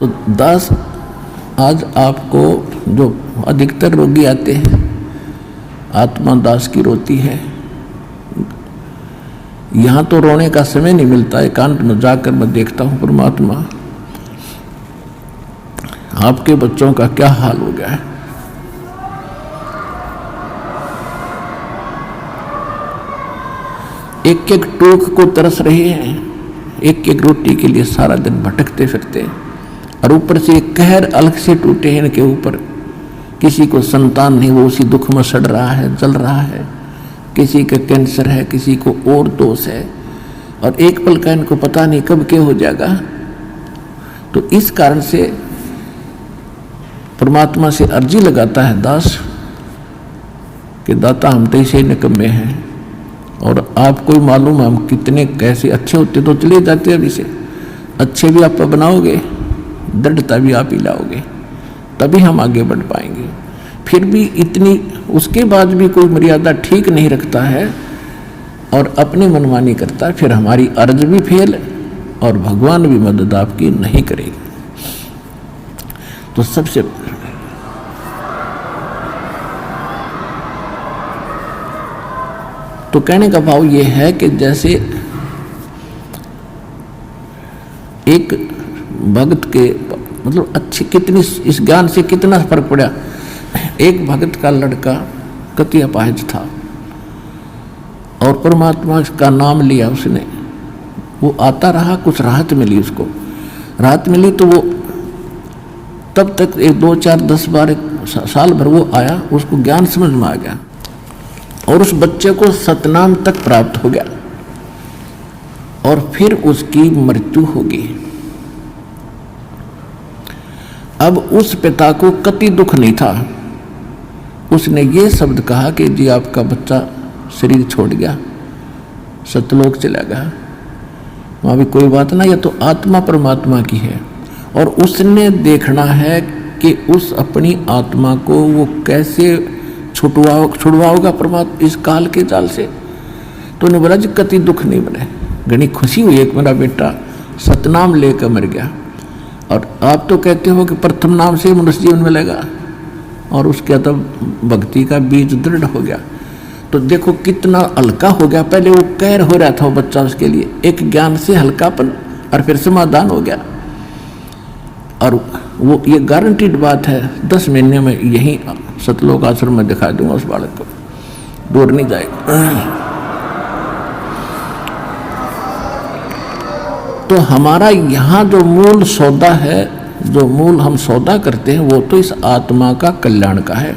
तो दास, आज आपको जो अधिकतर रोगी आते हैं, आत्मा दास की रोती है। यहाँ तो रोने का समय नहीं मिलता, एकांत में जाकर मैं देखता हूँ परमात्मा आपके बच्चों का क्या हाल हो गया है। एक एक टूक को तरस रहे हैं, एक एक रोटी के लिए सारा दिन भटकते फिरते, और ऊपर से एक कहर अलग से टूटे हैं इनके ऊपर। किसी को संतान नहीं, वो उसी दुख में सड़ रहा है, जल रहा है। किसी का कैंसर है, किसी को और दोष है, और एक पल का इनको पता नहीं कब क्या हो जाएगा। तो इस कारण से परमात्मा से अर्जी लगाता है दास कि दाता हम तो इसे निकम्मे हैं, और आपको मालूम है हम कितने कैसे अच्छे होते तो चले जाते। अभी से अच्छे भी आप बनाओगे, दृढ़ता भी आप ही लाओगे, तभी हम आगे बढ़ पाएंगे। फिर भी इतनी, उसके बाद भी कोई मर्यादा ठीक नहीं रखता है और अपनी मनमानी करता है, फिर हमारी अर्ज भी फेल और भगवान भी मदद आपकी नहीं करेगी। तो सबसे तो कहने का भाव ये है कि जैसे एक भक्त के मतलब अच्छी कितनी, इस ज्ञान से कितना फर्क पड़ा। एक भक्त का लड़का कति अपाहिज था और परमात्मा का नाम लिया उसने, वो आता रहा, कुछ राहत मिली उसको। राहत मिली तो वो तब तक 1 2 4 10 12 साल भर वो आया, उसको ज्ञान समझ में आ गया और उस बच्चे को सतनाम तक प्राप्त हो गया, और फिर उसकी मृत्यु होगी। अब उस पिता को कति दुख नहीं था। उसने ये शब्द कहा कि जी आपका बच्चा शरीर छोड़ गया, सतलोक चला गया, वहाँ भी कोई बात ना, यह तो आत्मा परमात्मा की है, और उसने देखना है कि उस अपनी आत्मा को वो कैसे छुड़वाओगा परमात्मा इस काल के जाल से। तो उन्हें बोला जी कति दुख नहीं बने, घनी खुशी हुई एक मेरा बेटा सतनाम लेकर मर गया। और आप तो कहते हो कि प्रथम नाम से मनुष्य जीवन मिलेगा, और उसके तब भक्ति का बीज दृढ़ हो गया। तो देखो कितना हल्का हो गया। पहले वो कहर हो रहा था वो बच्चा, उसके लिए एक ज्ञान से हल्कापन, और फिर समाधान हो गया। और वो ये गारंटीड बात है, 10 महीने में यही सतलोक आश्रम में दिखा दूंगा उस बालक को, दूर नहीं जाएगा। तो हमारा यहाँ जो मूल सौदा है, जो मूल हम सौदा करते हैं, वो तो इस आत्मा का कल्याण का है,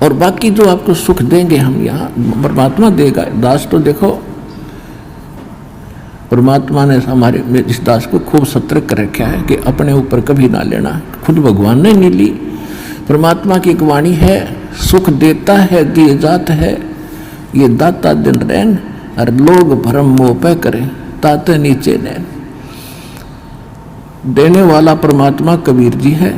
और बाकी जो आपको सुख देंगे हम यहाँ परमात्मा देगा। दास तो देखो परमात्मा ने हमारे इस दास को खूब सतर्क कर रखा है कि अपने ऊपर कभी ना लेना। खुद भगवान ने नहीं ली, परमात्मा की एक वाणी है, सुख देता है दिए जात है, ये दाता दिन रैन, और लोग भरम मोह पे करें ताते नीचे नैन। देने वाला परमात्मा कबीर जी है,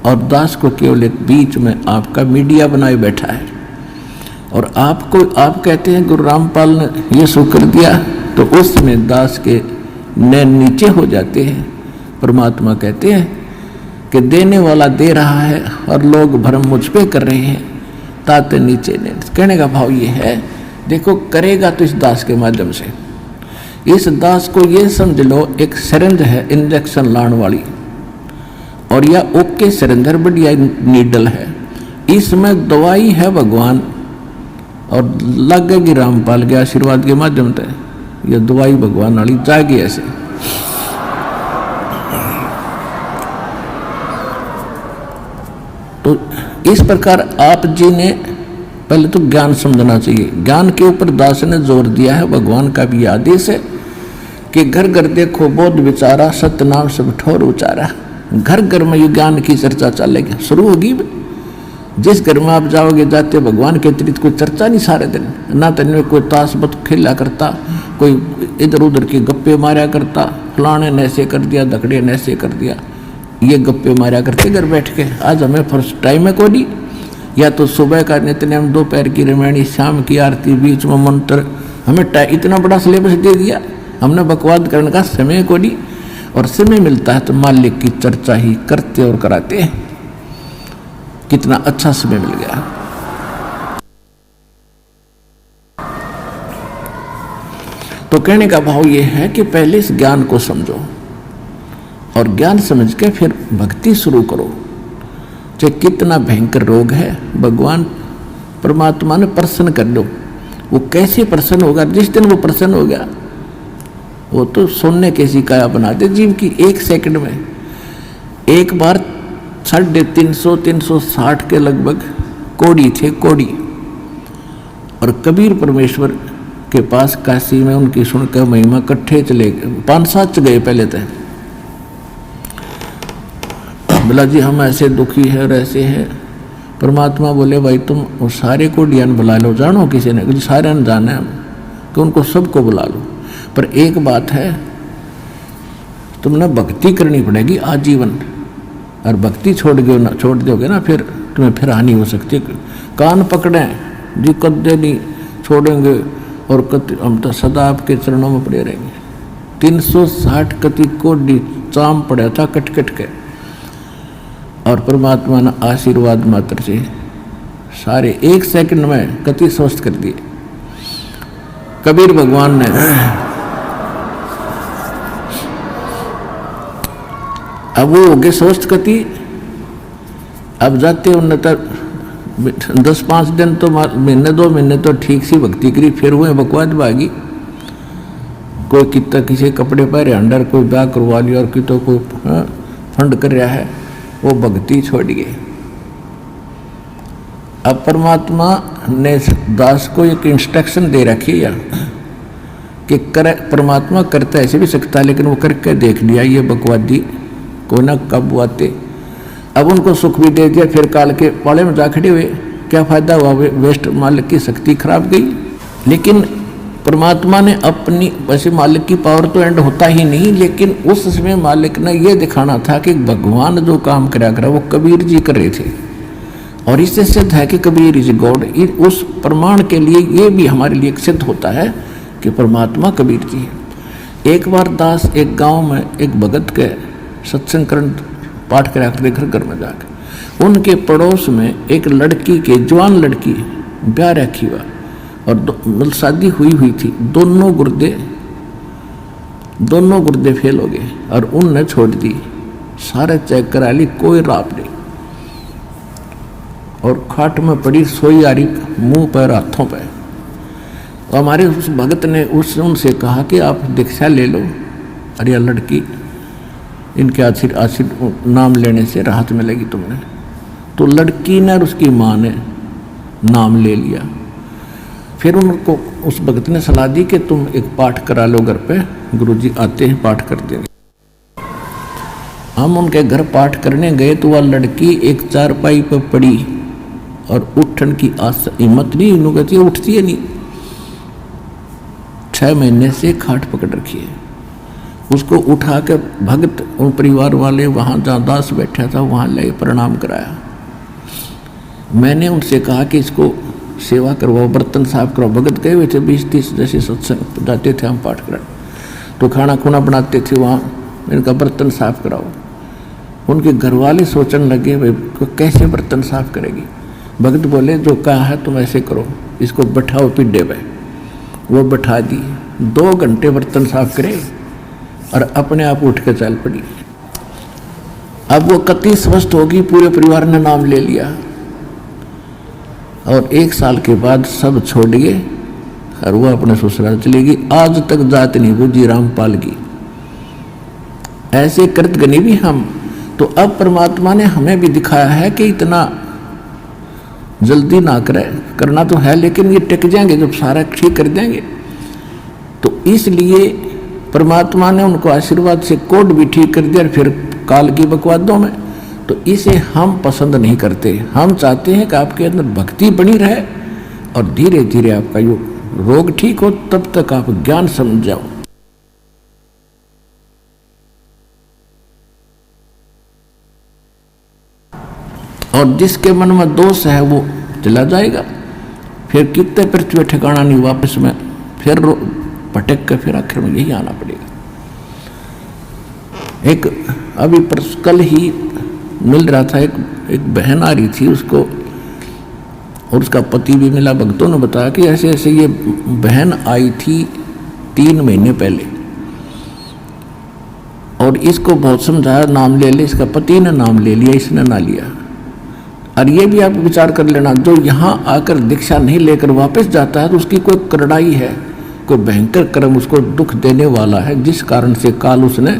और दास को केवल एक बीच में आपका मीडिया बनाए बैठा है। और आपको आप कहते हैं गुरु रामपाल ने ये सुख कर दिया, तो उसमें दास के नैन नीचे हो जाते हैं। परमात्मा कहते हैं कि देने वाला दे रहा है और लोग भरम मुझ पे कर रहे हैं ताते नीचे नैन। कहने का भाव ये है, देखो करेगा तो इस दास के माध्यम से। इस दास को ये समझ लो एक सिरिंज है इंजेक्शन लाने वाली, और यह ओके सिरिंजर बढ़िया नीडल है, इसमें दवाई है भगवान, और लगेगी रामपाल के आशीर्वाद के माध्यम से यह दवाई भगवान वाली जाएगी ऐसे। तो इस प्रकार आप जी ने पहले तो ज्ञान समझना चाहिए। ज्ञान के ऊपर दास ने जोर दिया है, भगवान का भी आदेश है कि घर घर देखो बोध विचारा, सत्य नाम सब ठोर उचारा। घर घर में ये ज्ञान की चर्चा चलेगी, शुरू होगी। जिस घर में आप जाओगे जाते भगवान के अतिरिक्त कोई चर्चा नहीं सारे दिन, ना तो इनमें कोई ताश बत खेला करता, कोई इधर उधर की गप्पे मारा करता, फलाने ने ऐसे कर दिया, धकड़े ने ऐसे कर दिया, ये गप्पे मारा करते घर बैठ के। आज हमें फर्स्ट टाइम है कोई, या तो सुबह का नित्यनेम, दोपहर की रामायणी, शाम की आरती, बीच में मंत्र, हमें इतना बड़ा सिलेबस दे दिया, हमने बकवाद करने का समय को नहीं। और समय मिलता है तो मालिक की चर्चा ही करते और कराते हैं। कितना अच्छा समय मिल गया। तो कहने का भाव यह है कि पहले इस ज्ञान को समझो और ज्ञान समझ के फिर भक्ति शुरू करो। चाहे कितना भयंकर रोग है, भगवान परमात्मा ने प्रसन्न कर दो। वो कैसे प्रसन्न होगा? जिस दिन वो प्रसन्न हो गया, वो तो सोने कैसी काया बना दे जीव की। 1 सेकंड में एक बार 350-360 के लगभग कोड़ी थे, कोड़ी। और कबीर परमेश्वर के पास काशी में उनकी सुनकर महिमा इकट्ठे चले गए। 5-7 गए पहले तक। बोला जी हम ऐसे दुखी है और ऐसे है। परमात्मा बोले भाई तुम वो सारे को डियान बुला लो, जानो किसी ने, सारे ने जाना है तो उनको सबको बुला लो। पर एक बात है, तुमने भक्ति करनी पड़ेगी आजीवन। और भक्ति छोड़ दोगे ना फिर तुम्हें फिर हानि हो सकती है। कान पकड़े जी, कदे नहीं छोड़ेंगे और हम तो सदा आपके चरणों में पड़े रहेंगे। 360 कति कोडी चाम पड़ा था कट कट के, और परमात्मा ने आशीर्वाद मात्र से सारे 1 सेकंड में कति स्वस्थ कर दिए। कबीर भगवान ने अब वो हो गए स्वस्थ कति। अब जाते उन्हें तक 10-5 दिन तो महीने 2 महीने तो ठीक सी भक्ति करी, फिर हुए बकवाद भागी। कोई कितना किसी कपड़े पहरे अंडर, कोई ब्याह करवा लिया और कितो कोई फंड कर रहा है, वो भक्ति छोड़ गए। अब परमात्मा ने दास को एक इंस्ट्रक्शन दे रखी है कि परमात्मा करता ऐसे भी सकता है, लेकिन वो करके देख लिया ये बकवादी को ना कब आते। अब उनको सुख भी दे दिया, फिर काल के पाले में जा खड़े हुए। क्या फायदा हुआ? वेस्ट, मालिक की शक्ति खराब गई। लेकिन परमात्मा ने अपनी, वैसे मालिक की पावर तो एंड होता ही नहीं, लेकिन उस समय मालिक ने यह दिखाना था कि भगवान जो काम करा वो कबीर जी कर रहे थे। और इससे सिद्ध है कि कबीर इज गॉड। उस प्रमाण के लिए ये भी हमारे लिए सिद्ध होता है कि परमात्मा कबीर जी है। एक बार दास एक गांव में एक भगत के सत्संग करण पाठ करा कर घर में जाकर उनके पड़ोस में एक लड़की के, जवान लड़की, ब्याह रखी हुआ और शादी हुई थी। दोनों गुर्दे फेल हो गए और उनने छोड़ दी। सारे चेक करा ली, कोई राप नहीं। और खाट में पड़ी सोई आ रही, मुंह पर हाथों पर। हमारे उस भगत ने उनसे कहा कि आप दीक्षा ले लो, अरे लड़की इनके आशीर्वाद नाम लेने से राहत मिलेगी तुमने। तो लड़की ने और उसकी माँ ने नाम ले लिया। फिर उनको उस भगत ने सलाह दी कि तुम एक पाठ करा लो घर पे, गुरुजी आते हैं पाठ कर देंगे। हम उनके घर पाठ करने गए तो वह लड़की एक चारपाई पर पड़ी और उठन की हिम्मत नहीं, इन्हों कहती है उठती है नहीं। 6 महीने से खाट पकड़ रखी है। उसको उठा के भगत और परिवार वाले वहाँ जहाँ दास बैठा था वहाँ ले प्रणाम कराया। मैंने उनसे कहा कि इसको सेवा करवाओ, बर्तन साफ कराओ। भगत गए हुए थे 20-30 जैसे सत्संग जाते थे हम पाठ कराने, तो खाना खुना बनाते थे वहाँ। इनका बर्तन साफ कराओ। उनके घर वाले सोचने लगे भाई कैसे बर्तन साफ करेगी। भगत बोले जो कहा है तुम ऐसे करो, इसको बैठाओ पिड्डे पे। वो बैठा दी, 2 घंटे बर्तन साफ करे और अपने आप उठ के चल पड़ी। अब वो कति स्वस्थ होगी, पूरे परिवार ने नाम ले लिया। और 1 साल के बाद सब छोड़ गए और वो अपने ससुराल चलेगी। आज तक जात नहीं बुझी रामपाल की। ऐसे कृत गनी भी हम। तो अब परमात्मा ने हमें भी दिखाया है कि इतना जल्दी ना करे, करना तो है लेकिन ये टिक जाएंगे जब सारा ठीक कर देंगे। तो इसलिए परमात्मा ने उनको आशीर्वाद से कोड भी ठीक कर दिया। फिर काल की बकवादों में तो इसे हम पसंद नहीं करते। हम चाहते हैं कि आपके अंदर भक्ति बनी रहे और धीरे धीरे आपका यो रोग ठीक हो, तब तक आप ज्ञान समझ जाओ। और जिसके मन में दोष है वो चला जाएगा। फिर कितने पृथ्वी ठिकाना नहीं, वापस में फिर भटक कर फिर आखिर में यही आना पड़ेगा। एक अभी कल ही मिल रहा था, एक बहन आ रही थी, उसको और उसका पति भी मिला। भक्तों ने बताया कि ऐसे ऐसे ये बहन आई थी 3 महीने पहले और इसको बहुत समझाया, नाम ले ले, इसका पति ने नाम ले लिया, इसने ना लिया। और ये भी आप विचार कर लेना, जो यहाँ आकर दीक्षा नहीं लेकर वापस जाता है तो उसकी कोई करड़ाई है, कोई भयंकर कर्म उसको दुख देने वाला है, जिस कारण से काल उसने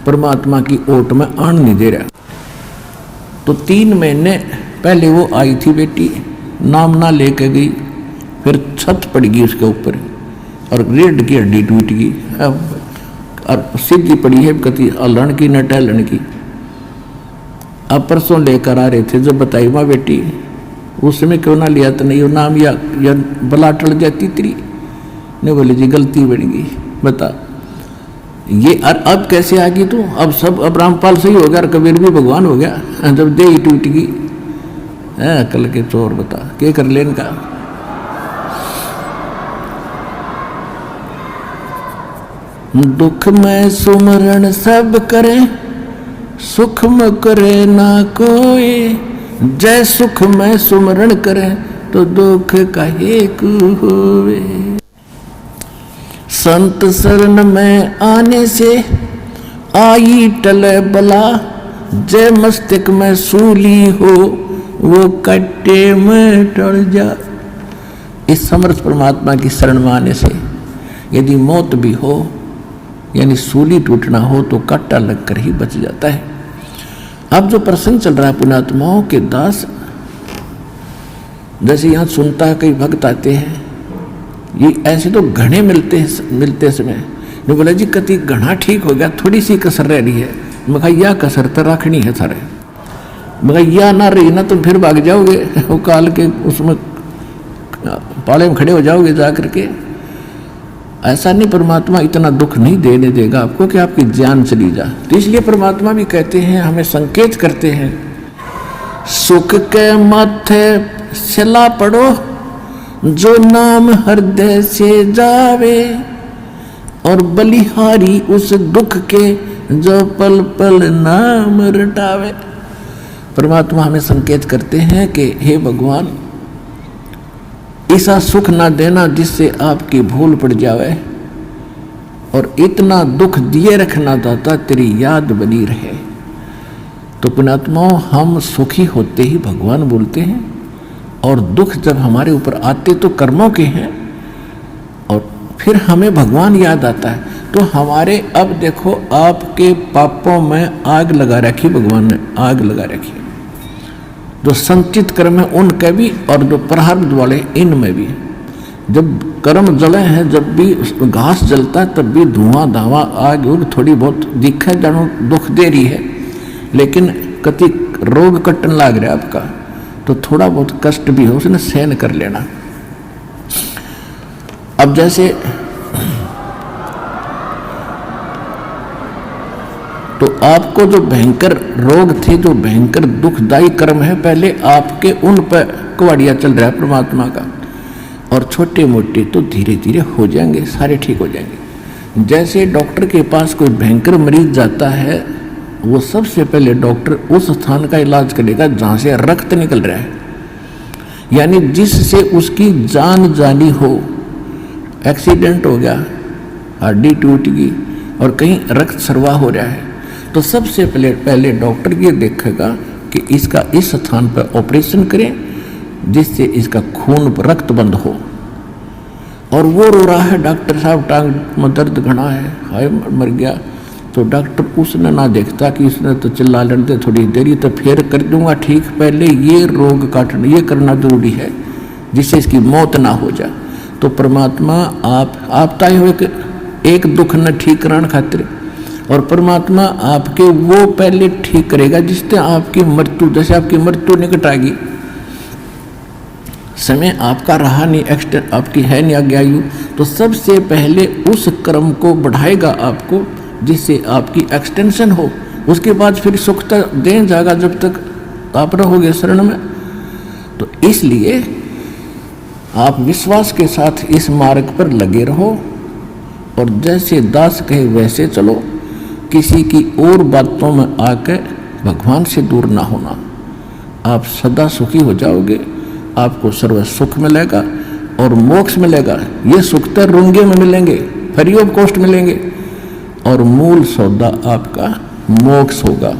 परमात्मा की ओट में आन नहीं दे रहा। तो 3 महीने पहले वो आई थी बेटी, नाम ना लेके गई, फिर छत पड़ गई उसके ऊपर और रीढ़ की हड्डी टूट गई और सीधी पड़ी है कति अलण की न टहलन की। अब परसों लेकर आ रहे थे, जब बताई माँ बेटी उस समय क्यों ना लिया, तो नहीं वो नाम या बला टल जाती तेरी। नहीं बोले जी गलती बन गई, बता ये। और अब कैसे आ गई तू? अब रामपाल सही हो गया और कबीर भी भगवान हो गया, जब दे ही टूट गई। कल के चोर बता क्या कर लेन का। दुख में सुमरण सब करे, सुख में करे ना कोई। जय सुख में सुमरण करे तो दुख काहे को होवे। संत शरण में आने से आई टले बला। जय मस्तक में सूली हो वो कट्टे में टल जा। इस समर्थ परमात्मा की शरण में आने से यदि मौत भी हो यानी सूली टूटना हो तो कट्टा लगकर ही बच जाता है। अब जो प्रसंग चल रहा है पुण्यात्माओं के दास, जैसे यहाँ सुनता है कई भक्त आते हैं, ये ऐसे तो घने मिलते समय जो बोला जी कति घना ठीक हो गया, थोड़ी सी कसर रह रही है। मैं कहा यह कसर तो रखनी है सारे, मैं कहा यह ना रही ना तुम फिर भाग जाओगे, वो काल के उसमें पाले में खड़े हो जाओगे जा करके। ऐसा नहीं, परमात्मा इतना दुख नहीं देने देगा आपको कि आपकी जान चली जाए। तो इसलिए परमात्मा भी कहते हैं, हमें संकेत करते हैं, सुख के माथे सिला पड़ो जो नाम हृदय से जावे, और बलिहारी उस दुख के जो पल पल नाम रटावे। परमात्मा हमें संकेत करते हैं कि हे भगवान, ऐसा सुख ना देना जिससे आपकी भूल पड़ जावे, और इतना दुख दिए रखना दाता तेरी याद बनी रहे। तो पुण्यात्माओं, हम सुखी होते ही भगवान बोलते हैं, और दुख जब हमारे ऊपर आते तो कर्मों के हैं, और फिर हमें भगवान याद आता है। तो हमारे अब देखो आपके पापों में आग लगा रखी, भगवान ने आग लगा रखी। जो संचित कर्म है उनके भी और जो प्रारब्ध वाले इनमें भी। जब कर्म जले हैं, जब भी घास जलता है तब भी धुआं धावा आग उग थोड़ी बहुत दिखे जानो दुख दे रही है, लेकिन कति रोग कटन लाग रहा है आपका तो थोड़ा बहुत कष्ट भी हो उसने सहन कर लेना। अब जैसे तो आपको जो भयंकर रोग थे, जो भयंकर दुखदायी कर्म है, पहले आपके उन पर कुवाड़िया चल रहा है परमात्मा का, और छोटे मोटे तो धीरे धीरे हो जाएंगे, सारे ठीक हो जाएंगे। जैसे डॉक्टर के पास कोई भयंकर मरीज जाता है, वो सबसे पहले डॉक्टर उस स्थान का इलाज करेगा जहाँ से रक्त निकल रहा है, यानी जिससे उसकी जान जानी हो। एक्सीडेंट हो गया, हड्डी टूट गई और कहीं रक्त स्राव हो रहा है, तो सबसे पहले डॉक्टर ये देखेगा कि इसका इस स्थान पर ऑपरेशन करें जिससे इसका खून रक्त बंद हो। और वो रो रहा है, डॉक्टर साहब टांग में दर्द घना है, हाय मर गया, तो डॉक्टर उसने ना देखता कि उसने तो चिल्ला लड़ते थोड़ी देरी तो फिर कर दूंगा ठीक, पहले ये रोग काटना ये करना जरूरी है जिससे इसकी मौत ना हो जाए। तो परमात्मा आप ताई हो एक दुख न ठीक कराने खातिर, और परमात्मा आपके वो पहले ठीक करेगा जिससे आपकी मृत्यु, जैसे आपकी मृत्यु निकट आ गई, समय आपका रहा नहीं, एक्सटेंड आपकी है नहीं आगे आयु, तो सबसे पहले उस कर्म को बढ़ाएगा आपको जिससे आपकी एक्सटेंशन हो। उसके बाद फिर सुख तक दे जाएगा जब तक आप रहोगे शरण में। तो इसलिए आप विश्वास के साथ इस मार्ग पर लगे रहो, और जैसे दास कहे वैसे चलो, किसी की और बातों में आके भगवान से दूर ना होना। आप सदा सुखी हो जाओगे, आपको सर्व सुख मिलेगा और मोक्ष मिलेगा। ये सुख तो रुंगे में मिलेंगे, फ्री ऑफ कॉस्ट मिलेंगे, और मूल सौदा आपका मोक्ष होगा,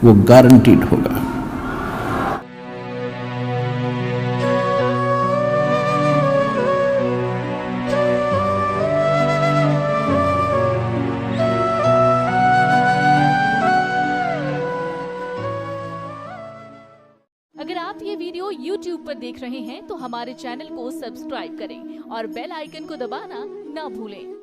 वो गारंटीड होगा। अगर आप ये वीडियो YouTube पर देख रहे हैं तो हमारे चैनल को सब्सक्राइब करें और बेल आइकन को दबाना ना भूलें।